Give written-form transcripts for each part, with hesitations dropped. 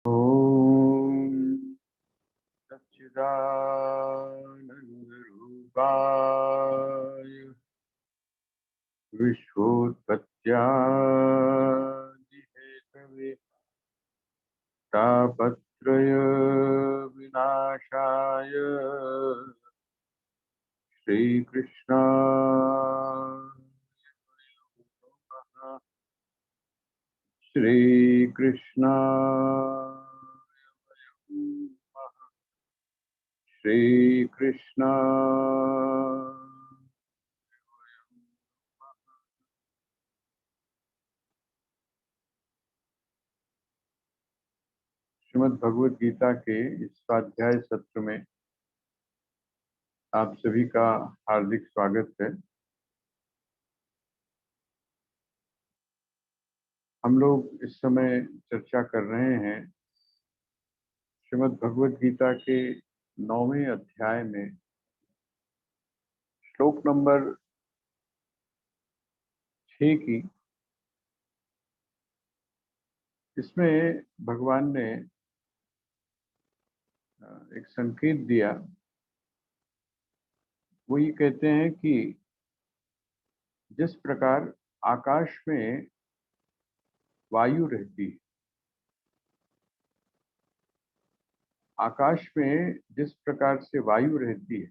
ओम सच्चिदानंदरूपाय विश्वोत्पत्त्यादिहेतवे तापत्रय विनाशाय श्रीकृष्ण श्रीकृष्ण श्रीमद् भगवद गीता के इस स्वाध्याय सत्र में आप सभी का हार्दिक स्वागत है। हम लोग इस समय चर्चा कर रहे हैं श्रीमद् भगवद गीता के 9वें अध्याय में श्लोक नंबर 6 की। इसमें भगवान ने एक संकेत दिया। वो ये कहते हैं कि जिस प्रकार आकाश में वायु रहती है, आकाश में जिस प्रकार से वायु रहती है,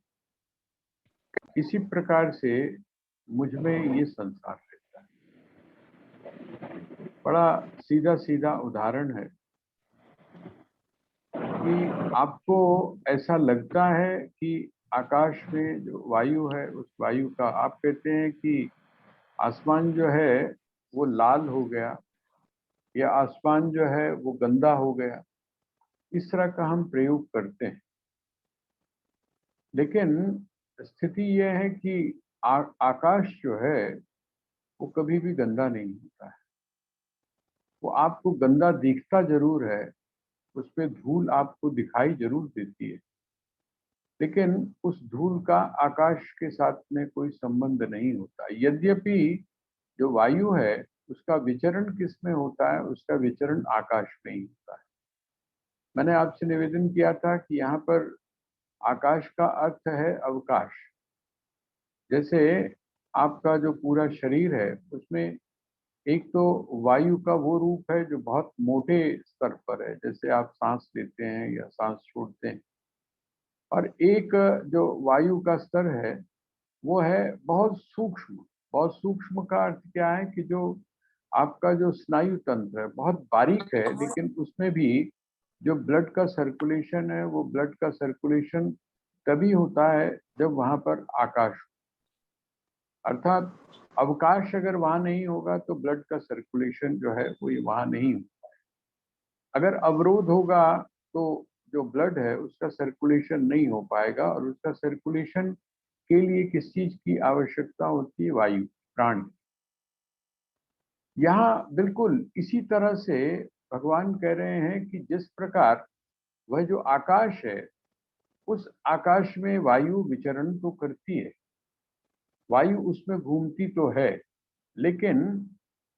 इसी प्रकार से मुझ में ये संसार रहता है। बड़ा सीधा सीधा उदाहरण है कि आपको ऐसा लगता है कि आकाश में जो वायु है, उस वायु का आप कहते हैं कि आसमान जो है वो लाल हो गया या आसमान जो है वो गंदा हो गया, इस तरह का हम प्रयोग करते हैं। लेकिन स्थिति यह है कि आकाश जो है वो कभी भी गंदा नहीं होता है। वो आपको गंदा दिखता जरूर है, उस पे धूल आपको दिखाई जरूर देती है, लेकिन उस धूल का आकाश के साथ में कोई संबंध नहीं होता। यद्यपि जो वायु है उसका विचरण किस में होता है? उसका विचरण आकाश में ही होता है। मैंने आपसे निवेदन किया था कि यहाँ पर आकाश का अर्थ है अवकाश। जैसे आपका जो पूरा शरीर है उसमें एक तो वायु का वो रूप है जो बहुत मोटे स्तर पर है, जैसे आप सांस लेते हैं या सांस छोड़ते हैं, और एक जो वायु का स्तर है वो है बहुत सूक्ष्म। बहुत सूक्ष्म का अर्थ क्या है कि जो आपका जो स्नायु तंत्र है बहुत बारीक है, लेकिन उसमें भी जो ब्लड का सर्कुलेशन है वो ब्लड का सर्कुलेशन तभी होता है जब वहां पर आकाश हो। अर्थात अवकाश अगर वहां नहीं होगा तो ब्लड का सर्कुलेशन जो है वो वहां नहीं हो। अगर अवरोध होगा तो जो ब्लड है उसका सर्कुलेशन नहीं हो पाएगा, और उसका सर्कुलेशन के लिए किस चीज की आवश्यकता होती है? वायु, प्राण। यहाँ बिल्कुल इसी तरह से भगवान कह रहे हैं कि जिस प्रकार वह जो आकाश है, उस आकाश में वायु विचरण तो करती है, वायु उसमें घूमती तो है, लेकिन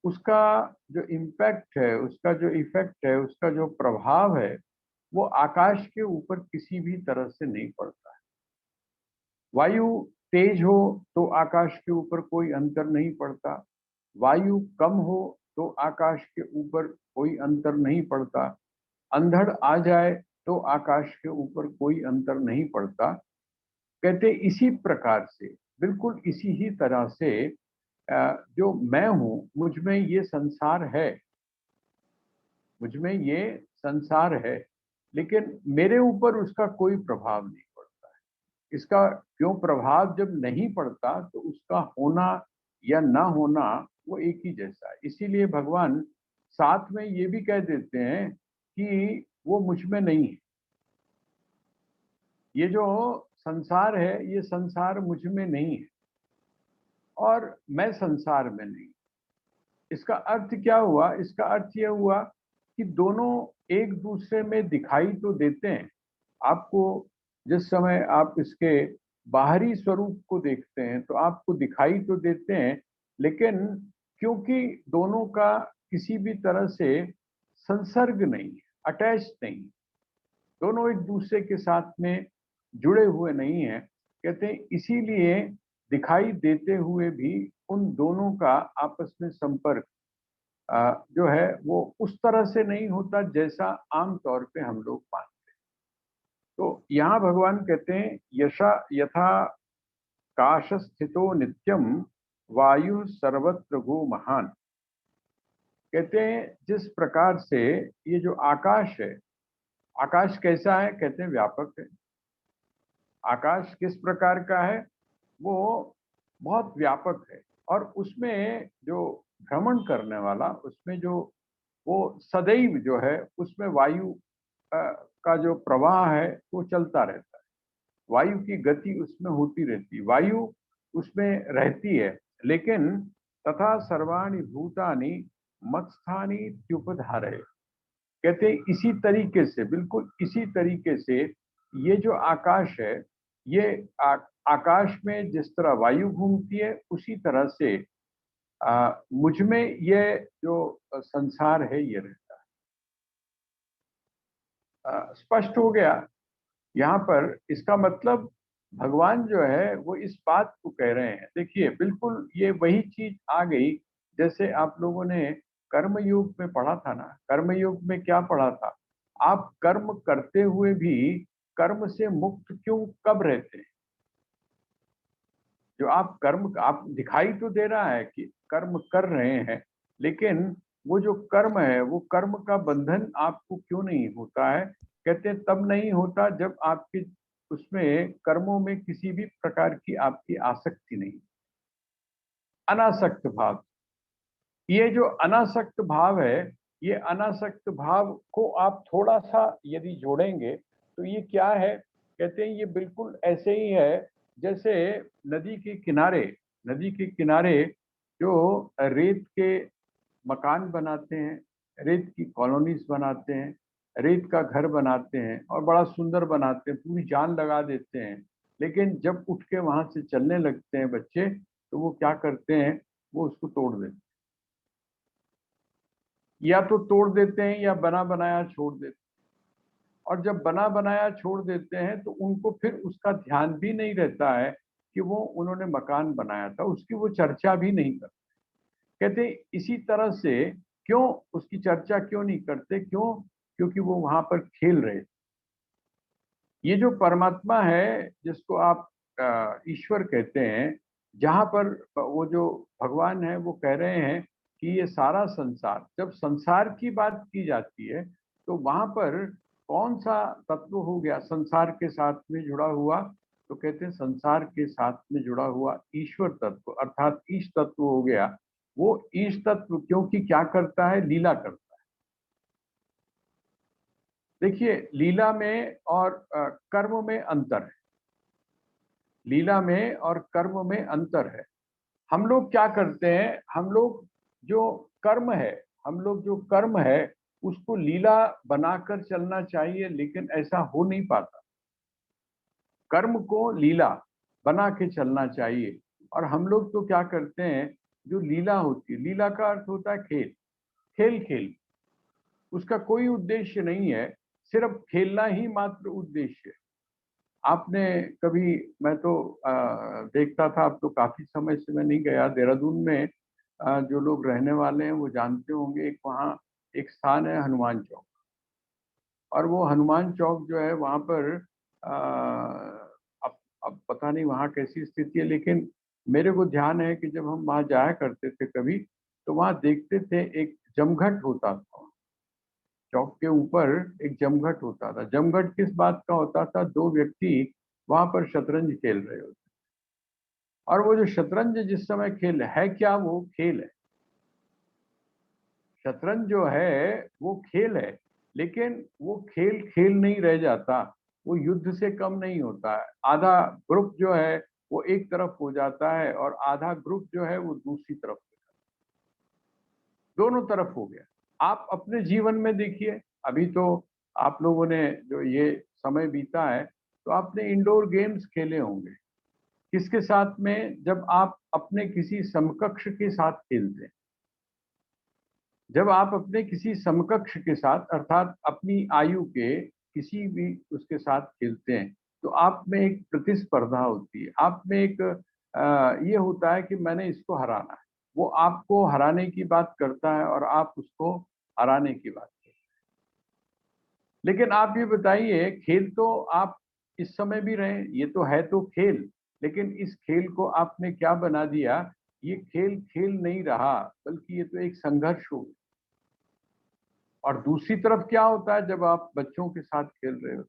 उसका जो इम्पैक्ट है, उसका जो इफेक्ट है, उसका जो प्रभाव है, वो आकाश के ऊपर किसी भी तरह से नहीं पड़ता है। वायु तेज हो तो आकाश के ऊपर कोई अंतर नहीं पड़ता, वायु कम हो तो आकाश के ऊपर कोई अंतर नहीं पड़ता, अंधड़ आ जाए तो आकाश के ऊपर कोई अंतर नहीं पड़ता। कहते इसी प्रकार से, बिल्कुल इसी ही तरह से जो मैं हूं, मुझ में ये संसार है, मुझ में ये संसार है, लेकिन मेरे ऊपर उसका कोई प्रभाव नहीं पड़ता है। इसका क्यों प्रभाव जब नहीं पड़ता तो उसका होना या ना होना वो एक ही जैसा है। इसीलिए भगवान साथ में ये भी कह देते हैं कि वो मुझ में नहीं है। ये जो संसार है ये संसार मुझ में नहीं है और मैं संसार में नहीं। इसका अर्थ क्या हुआ? इसका अर्थ यह हुआ कि दोनों एक दूसरे में दिखाई तो देते हैं। आपको जिस समय आप इसके बाहरी स्वरूप को देखते हैं तो आपको दिखाई तो देते हैं, लेकिन क्योंकि दोनों का किसी भी तरह से संसर्ग नहीं है, अटैच नहीं, दोनों एक दूसरे के साथ में जुड़े हुए नहीं हैं। कहते हैं इसीलिए दिखाई देते हुए भी उन दोनों का आपस में संपर्क जो है वो उस तरह से नहीं होता जैसा आम तौर पे हम लोग मानते हैं। तो यहाँ भगवान कहते हैं यशा यथा काश स्थितो नित्यम वायु सर्वत्र गो महान। कहते हैं जिस प्रकार से ये जो आकाश है, आकाश कैसा है? कहते हैं व्यापक है। आकाश किस प्रकार का है? वो बहुत व्यापक है, और उसमें जो भ्रमण करने वाला, उसमें जो वो सदैव जो है उसमें वायु का जो प्रवाह है वो चलता रहता है। वायु की गति उसमें होती रहती है, वायु उसमें रहती है। लेकिन तथा सर्वाणि भूतानि मत्स्थानि त्युपधारय। कहते हैं इसी तरीके से, बिल्कुल इसी तरीके से ये जो आकाश है, ये आकाश में जिस तरह वायु घूमती है उसी तरह से मुझ में ये जो संसार है ये रहता है। स्पष्ट हो गया यहाँ पर। इसका मतलब भगवान जो है वो इस बात को कह रहे हैं। देखिए बिल्कुल ये वही चीज आ गई जैसे आप लोगों ने कर्मयोग में पढ़ा था ना। कर्मयोग में क्या पढ़ा था? आप कर्म करते हुए भी कर्म से मुक्त क्यों कब रहते हैं? जो आप कर्म, आप दिखाई तो दे रहा है कि कर्म कर रहे हैं, लेकिन वो जो कर्म है वो कर्म का बंधन आपको क्यों नहीं होता है? कहते हैं तब नहीं होता जब आपके उसमें कर्मों में किसी भी प्रकार की आपकी आसक्ति नहीं, अनासक्त भाव। ये जो अनासक्त भाव है, ये अनासक्त भाव को आप थोड़ा सा यदि जोड़ेंगे तो ये क्या है? कहते हैं ये बिल्कुल ऐसे ही है जैसे नदी के किनारे, नदी के किनारे जो रेत के मकान बनाते हैं, रेत की कॉलोनीज बनाते हैं, रेत का घर बनाते हैं और बड़ा सुंदर बनाते हैं, पूरी जान लगा देते हैं। लेकिन जब उठ के वहां से चलने लगते हैं बच्चे, तो वो क्या करते हैं? वो उसको तोड़ देते हैं, या तो तोड़ देते हैं या बना बनाया छोड़ देते हैं। और जब बना बनाया छोड़ देते हैं तो उनको फिर उसका ध्यान भी नहीं रहता है कि वो उन्होंने मकान बनाया था, उसकी वो चर्चा भी नहीं करते। कहते इसी तरह से क्यों उसकी चर्चा क्यों नहीं करते? क्यों? क्योंकि वो वहां पर खेल रहे थे। ये जो परमात्मा है जिसको आप ईश्वर कहते हैं, जहां पर वो जो भगवान है वो कह रहे हैं कि ये सारा संसार, जब संसार की बात की जाती है तो वहां पर कौन सा तत्व हो गया संसार के साथ में जुड़ा हुआ? तो कहते हैं संसार के साथ में जुड़ा हुआ ईश्वर तत्व, अर्थात ईश तत्व हो गया। वो ईश तत्व क्योंकि क्या करता है? लीला करता है। देखिए लीला में और कर्म में अंतर है। लीला में और कर्म में अंतर है। हम लोग क्या करते हैं? हम लोग जो कर्म है, हम लोग जो कर्म है उसको लीला बनाकर चलना चाहिए, लेकिन ऐसा हो नहीं पाता। कर्म को लीला बना के चलना चाहिए। और हम लोग तो क्या करते हैं? जो लीला होती है, लीला का अर्थ होता है खेल। खेल खेल, उसका कोई उद्देश्य नहीं है, सिर्फ खेलना ही मात्र उद्देश्य है। आपने कभी, मैं तो देखता था, अब तो काफी समय से मैं नहीं गया देहरादून में। जो लोग रहने वाले हैं वो जानते होंगे, एक वहाँ एक स्थान है हनुमान चौक। और वो हनुमान चौक जो है वहाँ पर अ, अब पता नहीं वहाँ कैसी स्थिति है, लेकिन मेरे को ध्यान है कि जब हम वहाँ जाया करते थे कभी, तो वहाँ देखते थे एक जमघट होता था। चौक के ऊपर एक जमघट होता था। जमघट किस बात का होता था? दो व्यक्ति वहां पर शतरंज खेल रहे होते। और वो जो शतरंज जिस समय खेल है, क्या वो खेल है? शतरंज जो है वो खेल है, लेकिन वो खेल खेल नहीं रह जाता। वो युद्ध से कम नहीं होता है। आधा ग्रुप जो है वो एक तरफ हो जाता है और आधा ग्रुप जो है वो दूसरी तरफ हो जाता है। दोनों तरफ हो गया। आप अपने जीवन में देखिए, अभी तो आप लोगों ने जो ये समय बीता है तो आपने इंडोर गेम्स खेले होंगे। किसके साथ में? जब आप अपने किसी समकक्ष के साथ खेलते हैं। जब आप अपने किसी समकक्ष के साथ अर्थात अपनी आयु के किसी भी उसके साथ खेलते हैं तो आप में एक प्रतिस्पर्धा होती है, आप में एक ये होता है कि मैंने इसको हराना है। वो आपको हराने की बात करता है और आप उसको हराने की बात करते हैं। लेकिन आप ये बताइए, खेल तो आप इस समय भी रहे, ये तो है तो खेल, लेकिन इस खेल को आपने क्या बना दिया, ये खेल खेल नहीं रहा बल्कि ये तो एक संघर्ष हो गया। और दूसरी तरफ क्या होता है जब आप बच्चों के साथ खेल रहे हो,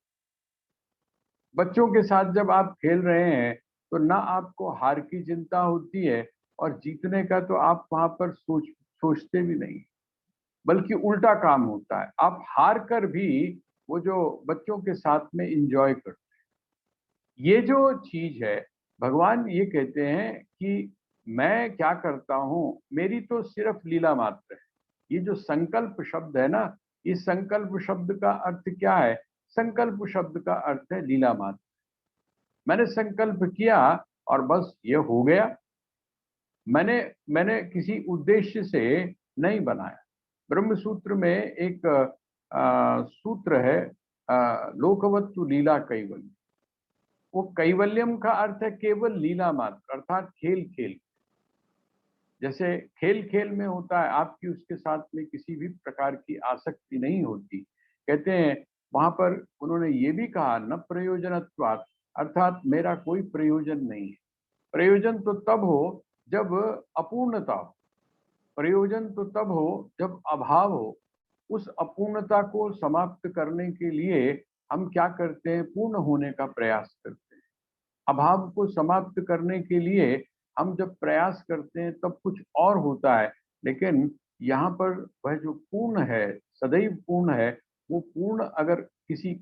बच्चों के साथ जब आप खेल रहे हैं तो ना आपको हार की चिंता होती है और जीतने का तो आप वहां पर सोचते भी नहीं, बल्कि उल्टा काम होता है, आप हार कर भी वो जो बच्चों के साथ में इंजॉय करते हैं। ये जो चीज है, भगवान ये कहते हैं कि मैं क्या करता हूं, मेरी तो सिर्फ लीला मात्र है। ये जो संकल्प शब्द है ना, इस संकल्प शब्द का अर्थ क्या है? संकल्प शब्द का अर्थ है लीला मात्र। मैंने संकल्प किया और बस ये हो गया। मैंने मैंने किसी उद्देश्य से नहीं बनाया। ब्रह्म सूत्र में एक सूत्र है, लोकवत्तु लीला कैवल्य। वो कैवल्यम का अर्थ है केवल लीला मात्र, अर्थात खेल खेल। जैसे खेल खेल में होता है, आपकी उसके साथ में किसी भी प्रकार की आसक्ति नहीं होती। कहते हैं वहां पर उन्होंने ये भी कहा न प्रयोजनत्वात्, अर्थात मेरा कोई प्रयोजन नहीं है। प्रयोजन तो तब हो जब अपूर्णता हो, प्रयोजन तो तब हो जब अभाव हो। उस अपूर्णता को समाप्त करने के लिए हम क्या करते हैं? पूर्ण होने का प्रयास करते हैं। अभाव को समाप्त करने के लिए हम जब प्रयास करते हैं तब कुछ और होता है, लेकिन यहाँ पर वह जो पूर्ण है, सदैव पूर्ण है, वो पूर्ण अगर किसी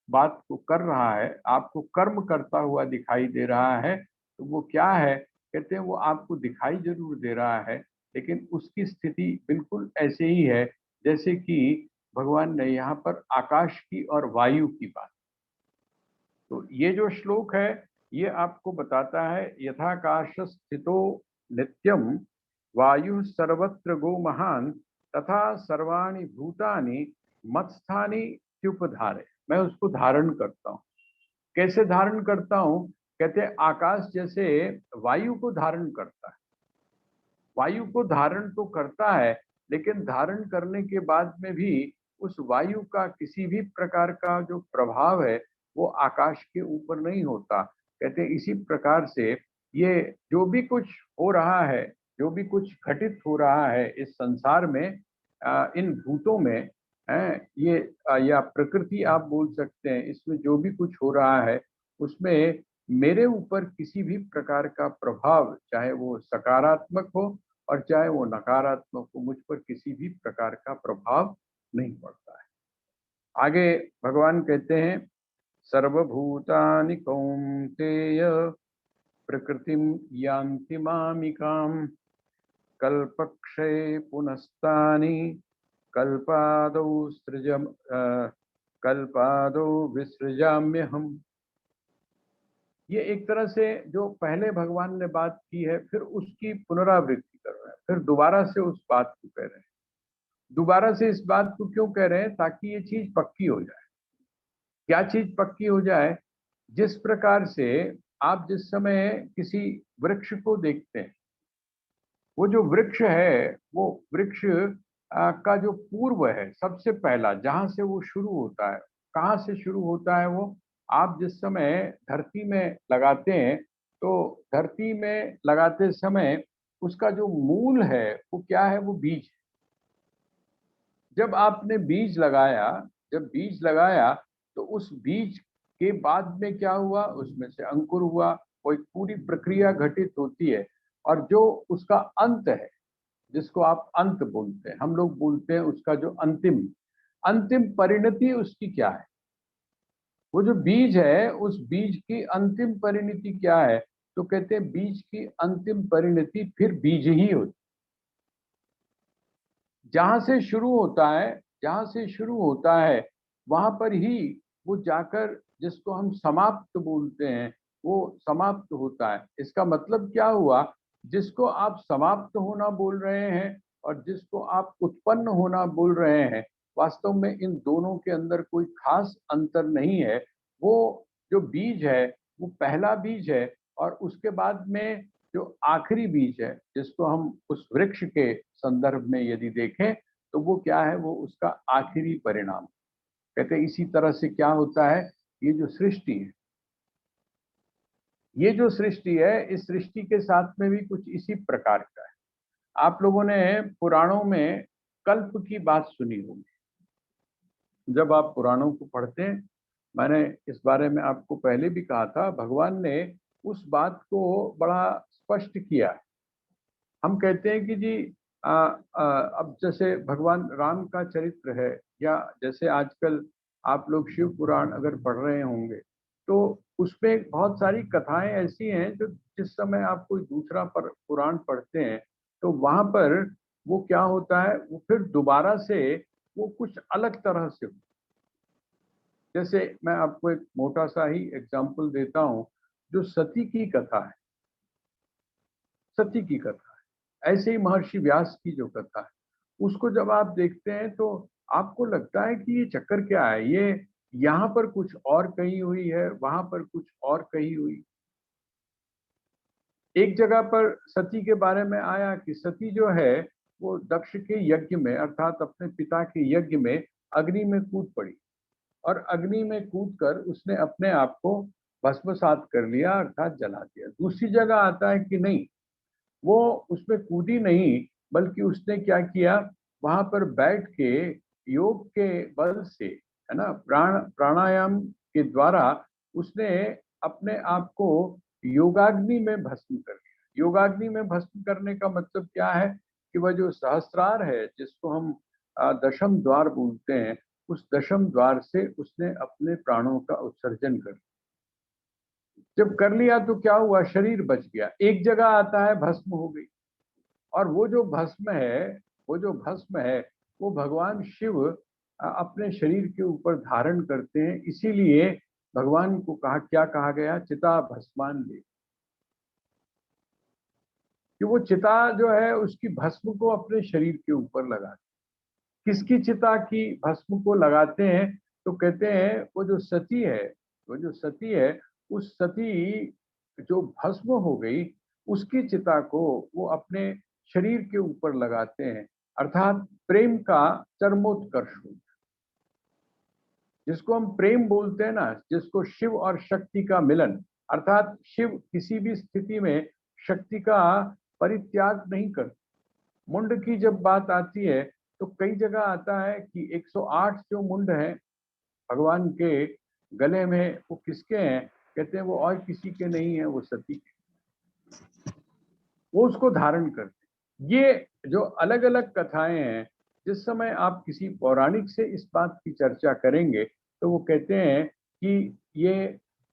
बात को कर रहा है, आपको कर्म करता हुआ दिखाई दे रहा है, तो वो क्या है? कहते हैं वो आपको दिखाई जरूर दे रहा है, लेकिन उसकी स्थिति बिल्कुल ऐसे ही है जैसे कि भगवान ने यहाँ पर आकाश की और वायु की बात। तो ये जो श्लोक है ये आपको बताता है यथाकाश स्थितो नित्यम वायु सर्वत्र गो महान तथा सर्वाणि भूतानि मत्स्थानि त्युपधारे। मैं उसको धारण करता हूँ। कैसे धारण करता हूँ? कहते हैं आकाश जैसे वायु को धारण करता है। वायु को धारण तो करता है, लेकिन धारण करने के बाद में भी उस वायु का किसी भी प्रकार का जो प्रभाव है वो आकाश के ऊपर नहीं होता। कहते हैं इसी प्रकार से ये जो भी कुछ हो रहा है, जो भी कुछ घटित हो रहा है इस संसार में, इन भूतों में, ये या प्रकृति आप बोल सकते हैं, इसमें जो भी कुछ हो रहा है उसमें मेरे ऊपर किसी भी प्रकार का प्रभाव, चाहे वो सकारात्मक हो और चाहे वो नकारात्मक हो, मुझ पर किसी भी प्रकार का प्रभाव नहीं पड़ता है। आगे भगवान कहते हैं सर्वभूतानि कौन्तेय प्रकृतिम यान्ति मामिकाम कल्पक्षये पुनस्तानि कल्पादौ सृजम कल्पादौ विसृजाम्यहम्। ये एक तरह से जो पहले भगवान ने बात की है फिर उसकी पुनरावृत्ति कर रहे हैं, फिर दोबारा से उस बात को कह रहे हैं। दोबारा से इस बात को क्यों कह रहे हैं? ताकि ये चीज पक्की हो जाए। क्या चीज पक्की हो जाए? जिस प्रकार से आप जिस समय किसी वृक्ष को देखते हैं, वो जो वृक्ष है वो वृक्ष का जो पूर्व है, सबसे पहला जहां से वो शुरू होता है, कहाँ से शुरू होता है वो? आप जिस समय धरती में लगाते हैं तो धरती में लगाते समय उसका जो मूल है वो क्या है? वो बीज। जब आपने बीज लगाया, जब बीज लगाया तो उस बीज के बाद में क्या हुआ? उसमें से अंकुर हुआ, कोई पूरी प्रक्रिया घटित होती है। और जो उसका अंत है, जिसको आप अंत बोलते हैं, हम लोग बोलते हैं उसका जो अंतिम अंतिम परिणति उसकी क्या है? वो जो बीज है उस बीज की अंतिम परिणति क्या है? तो कहते हैं बीज की अंतिम परिणति फिर बीज ही होती। जहां से शुरू होता है, जहां से शुरू होता है वहां पर ही वो जाकर जिसको हम समाप्त बोलते हैं वो समाप्त होता है। इसका मतलब क्या हुआ? जिसको आप समाप्त होना बोल रहे हैं और जिसको आप उत्पन्न होना बोल रहे हैं, वास्तव में इन दोनों के अंदर कोई खास अंतर नहीं है। वो जो बीज है वो पहला बीज है, और उसके बाद में जो आखिरी बीज है, जिसको हम उस वृक्ष के संदर्भ में यदि देखें तो वो क्या है, वो उसका आखिरी परिणाम। कहते हैं इसी तरह से क्या होता है, ये जो सृष्टि है, ये जो सृष्टि है, इस सृष्टि के साथ में भी कुछ इसी प्रकार का है। आप लोगों ने पुराणों में कल्प की बात सुनी होगी। जब आप पुराणों को पढ़ते हैं, मैंने इस बारे में आपको पहले भी कहा था, भगवान ने उस बात को बड़ा स्पष्ट किया है। हम कहते हैं कि जी अब जैसे भगवान राम का चरित्र है, या जैसे आजकल आप लोग शिव पुराण अगर पढ़ रहे होंगे तो उसमें बहुत सारी कथाएं ऐसी हैं जो जिस समय आप कोई दूसरा पुराण पढ़ते हैं तो वहां पर वो क्या होता है, वो फिर दोबारा से वो कुछ अलग तरह से। जैसे मैं आपको एक मोटा सा ही एग्जाम्पल देता हूँ, जो सती की कथा है, सती की कथा है, ऐसे ही महर्षि व्यास की जो कथा है, उसको जब आप देखते हैं तो आपको लगता है कि ये चक्कर क्या है, ये यहाँ पर कुछ और कही हुई है, वहां पर कुछ और कही हुई। एक जगह पर सती के बारे में आया कि सती जो है वो दक्ष के यज्ञ में, अर्थात अपने पिता के यज्ञ में अग्नि में कूद पड़ी, और अग्नि में कूद कर उसने अपने आप को भस्मसात कर लिया, अर्थात जला दिया। दूसरी जगह आता है कि नहीं, वो उसमें कूदी नहीं, बल्कि उसने क्या किया, वहां पर बैठ के योग के बल से, है ना, प्राणायाम के द्वारा उसने अपने आप को योगाग्नि में भस्म कर लिया। योगाग्नि में भस्म करने का मतलब क्या है कि वह जो सहस्त्रार है, जिसको हम दशम द्वार बोलते हैं, उस दशम द्वार से उसने अपने प्राणों का उत्सर्जन कर लिया। जब कर लिया तो क्या हुआ, शरीर बच गया। एक जगह आता है भस्म हो गई, और वो जो भस्म है, वो जो भस्म है वो भगवान शिव अपने शरीर के ऊपर धारण करते हैं। इसीलिए भगवान को कहा, क्या कहा गया, चिता भस्मान ले, कि वो चिता जो है उसकी भस्म को अपने शरीर के ऊपर लगाते। किसकी चिता की भस्म को लगाते हैं, तो कहते हैं वो जो सती है, वो जो सती है, उस सती जो भस्म हो गई, उसकी चिता को वो अपने शरीर के ऊपर लगाते हैं, अर्थात प्रेम का चरमोत्कर्ष हो, जिसको हम प्रेम बोलते हैं ना, जिसको शिव और शक्ति का मिलन, अर्थात शिव किसी भी स्थिति में शक्ति का परित्याग नहीं करते। मुंड की जब बात आती है तो कई जगह आता है कि 108 जो मुंड हैं भगवान के गले में, वो किसके हैं, कहते हैं वो और किसी के नहीं है, वो सती के, वो उसको धारण करते। ये जो अलग अलग कथाएं हैं, जिस समय आप किसी पौराणिक से इस बात की चर्चा करेंगे तो वो कहते हैं कि ये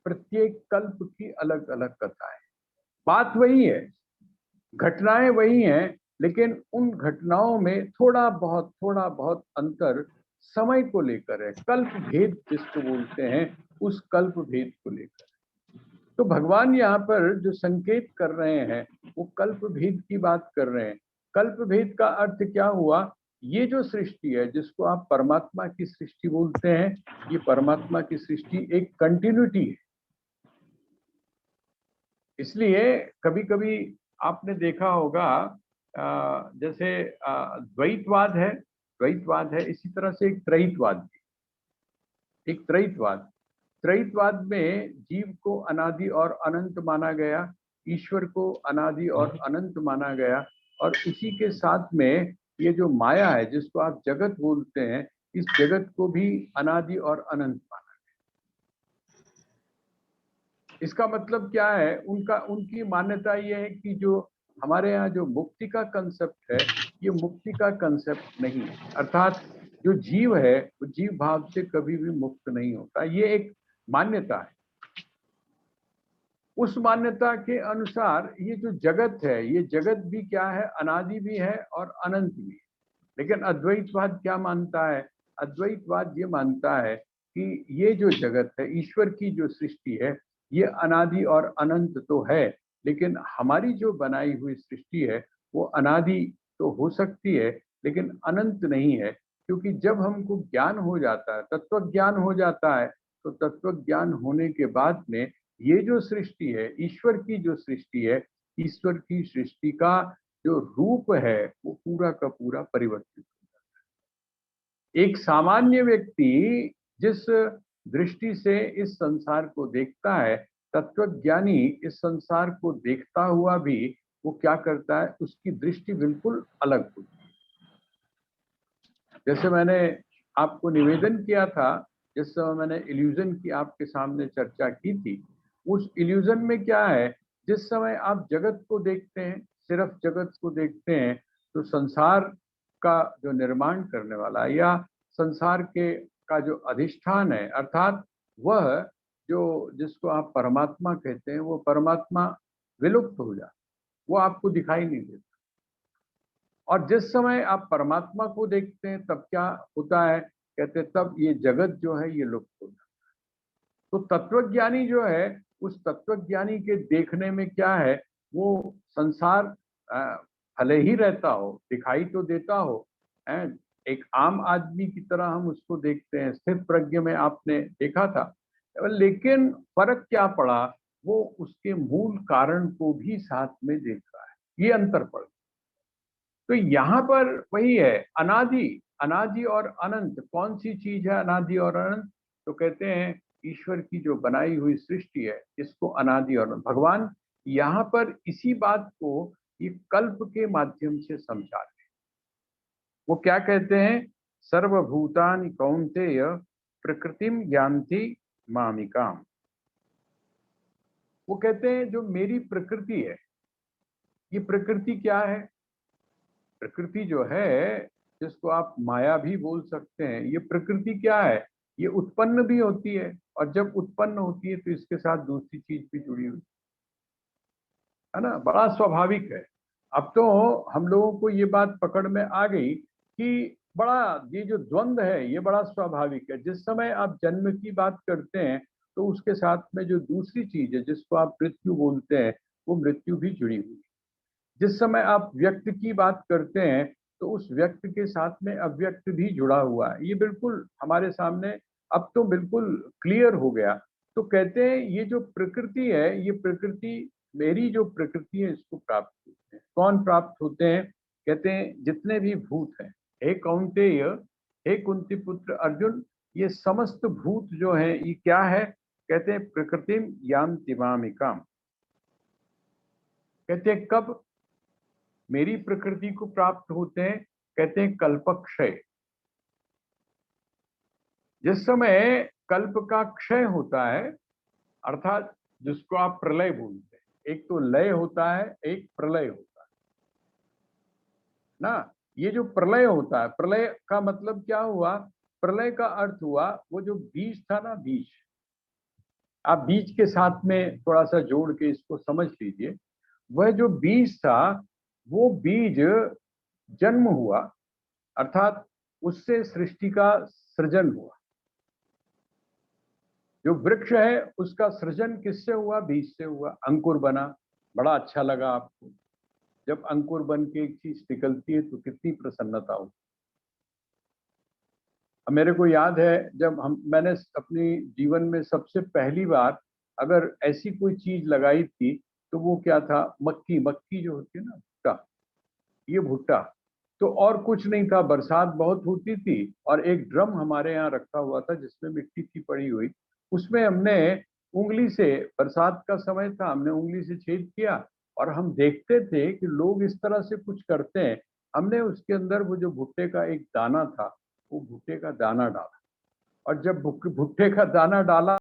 प्रत्येक कल्प की अलग अलग कथाएं, बात वही है, घटनाएं वही हैं, लेकिन उन घटनाओं में थोड़ा बहुत अंतर समय को लेकर है, कल्प भेद जिसको बोलते हैं, उस कल्प भेद को लेकर। तो भगवान यहाँ पर जो संकेत कर रहे हैं वो कल्प भेद की बात कर रहे हैं। कल्प भेद का अर्थ क्या हुआ, ये जो सृष्टि है जिसको आप परमात्मा की सृष्टि बोलते हैं, ये परमात्मा की सृष्टि एक कंटिन्यूटी है। इसलिए कभी कभी आपने देखा होगा, जैसे द्वैतवाद है, द्वैतवाद है, इसी तरह से एक त्रैतवाद भी, एक त्रैतवाद। त्रैतवाद में जीव को अनादि और अनंत माना गया, ईश्वर को अनादि और अनंत माना गया, और इसी के साथ में ये जो माया है जिसको आप जगत बोलते हैं, इस जगत को भी अनादि और अनंत माना। इसका मतलब क्या है, उनका उनकी मान्यता ये है कि जो हमारे यहाँ जो मुक्ति का कंसेप्ट है, ये मुक्ति का कंसेप्ट नहीं है, अर्थात जो जीव है वो जीव भाव से कभी भी मुक्त नहीं होता, ये एक मान्यता है। उस मान्यता के अनुसार ये जो जगत है, ये जगत भी क्या है, अनादि भी है और अनंत भी है। लेकिन अद्वैतवाद क्या मानता है, अद्वैतवाद ये मानता है कि ये जो जगत है, ईश्वर की जो सृष्टि है, ये अनादि और अनंत तो है, लेकिन हमारी जो बनाई हुई सृष्टि है वो अनादि तो हो सकती है, लेकिन अनंत नहीं है। क्योंकि जब हमको ज्ञान हो जाता है, तत्व ज्ञान हो जाता है, तो तत्व ज्ञान होने के बाद में ये जो सृष्टि है, ईश्वर की जो सृष्टि है, ईश्वर की सृष्टि का जो रूप है वो पूरा का पूरा परिवर्तित हो जाता है। एक सामान्य व्यक्ति जिस दृष्टि से इस संसार को देखता है, तत्वज्ञानी इस संसार को देखता हुआ भी वो क्या करता है, उसकी दृष्टि बिल्कुल अलग होती है। जैसे मैंने आपको निवेदन किया था, जिस समय मैंने इल्यूजन की आपके सामने चर्चा की थी, उस इल्यूजन में क्या है, जिस समय आप जगत को देखते हैं, सिर्फ जगत को देखते हैं, तो संसार का जो निर्माण करने वाला या संसार के का जो अधिष्ठान है, अर्थात वह जो जिसको आप परमात्मा कहते हैं, वो परमात्मा विलुप्त हो जाता, वो आपको दिखाई नहीं देता। और जिस समय आप परमात्मा को देखते हैं तब क्या होता है, कहते हैं तब ये जगत जो है ये लुप्त हो जाता है। तो तत्वज्ञानी जो है, उस तत्वज्ञानी के देखने में क्या है, वो संसार भले ही रहता हो, दिखाई तो देता हो, एक आम आदमी की तरह हम उसको देखते हैं, स्थिर प्रज्ञ में आपने देखा था, लेकिन फर्क क्या पड़ा, वो उसके मूल कारण को भी साथ में देख रहा है, ये अंतर पड़। तो यहाँ पर वही है, अनादि, अनादि और अनंत, कौन सी चीज है अनादि और अनंत? तो कहते हैं ईश्वर की जो बनाई हुई सृष्टि है, इसको अनादि और अनंत। भगवान यहाँ पर इसी बात को ये कल्प के माध्यम से समझा रहे हैं। वो क्या कहते हैं, सर्वभूतानि कौन्तेय प्रकृतिम ज्ञान्ति मामिकाम। वो कहते हैं जो मेरी प्रकृति है, ये प्रकृति क्या है? प्रकृति जो है, जिसको आप माया भी बोल सकते हैं, ये प्रकृति क्या है, ये उत्पन्न भी होती है, और जब उत्पन्न होती है तो इसके साथ दूसरी चीज भी जुड़ी हुई है ना, बड़ा स्वाभाविक है। अब तो हम लोगों को ये बात पकड़ में आ गई कि बड़ा ये जो द्वंद्व है ये बड़ा स्वाभाविक है। जिस समय आप जन्म की बात करते हैं तो उसके साथ में जो दूसरी चीज है जिसको आप मृत्यु बोलते हैं, वो मृत्यु भी जुड़ी हुई है। जिस समय आप व्यक्त की बात करते हैं तो उस व्यक्त के साथ में अव्यक्त भी जुड़ा हुआ है। ये बिल्कुल हमारे सामने अब तो बिल्कुल क्लियर हो गया। तो कहते हैं ये जो प्रकृति है, ये प्रकृति, मेरी जो प्रकृति है, इसको प्राप्त होते हैं। कौन प्राप्त होते हैं? कहते हैं जितने भी भूत हैं, हे कौन्तेय, हे कुंती पुत्र अर्जुन, ये समस्त भूत जो है ये क्या है? कहते हैं प्रकृतिम यान्ति मामिकाम। कहते हैं कब मेरी प्रकृति को प्राप्त होते हैं? कहते हैं कल्पक्षय। जिस समय कल्प का क्षय होता है, अर्थात जिसको आप प्रलय बोलते हैं, एक तो लय होता है, एक प्रलय होता है ना। ये जो प्रलय होता है, प्रलय का मतलब क्या हुआ? प्रलय का अर्थ हुआ वो जो बीज था ना, बीज, आप बीज के साथ में थोड़ा सा जोड़ के इसको समझ लीजिए। वह जो बीज था, वो बीज जन्म हुआ, अर्थात उससे सृष्टि का सृजन हुआ। जो वृक्ष है उसका सृजन किससे हुआ? बीज से हुआ, अंकुर बना। बड़ा अच्छा लगा आपको जब अंकुर बन के एक चीज निकलती है तो कितनी प्रसन्नता होती है। मेरे को याद है जब मैंने अपनी जीवन में सबसे पहली बार अगर ऐसी कोई चीज लगाई थी तो वो क्या था? मक्की। मक्की जो होती है ना, भुट्टा, ये भुट्टा। तो और कुछ नहीं था, बरसात बहुत होती थी और एक ड्रम हमारे यहाँ रखा हुआ था जिसमें मिट्टी थी पड़ी हुई, उसमें हमने उंगली से, बरसात का समय था, हमने उंगली से छेद किया और हम देखते थे कि लोग इस तरह से कुछ करते हैं। हमने उसके अंदर वो जो भुट्टे का एक दाना था, वो भुट्टे का दाना डाला, और जब भुट्टे का दाना डाला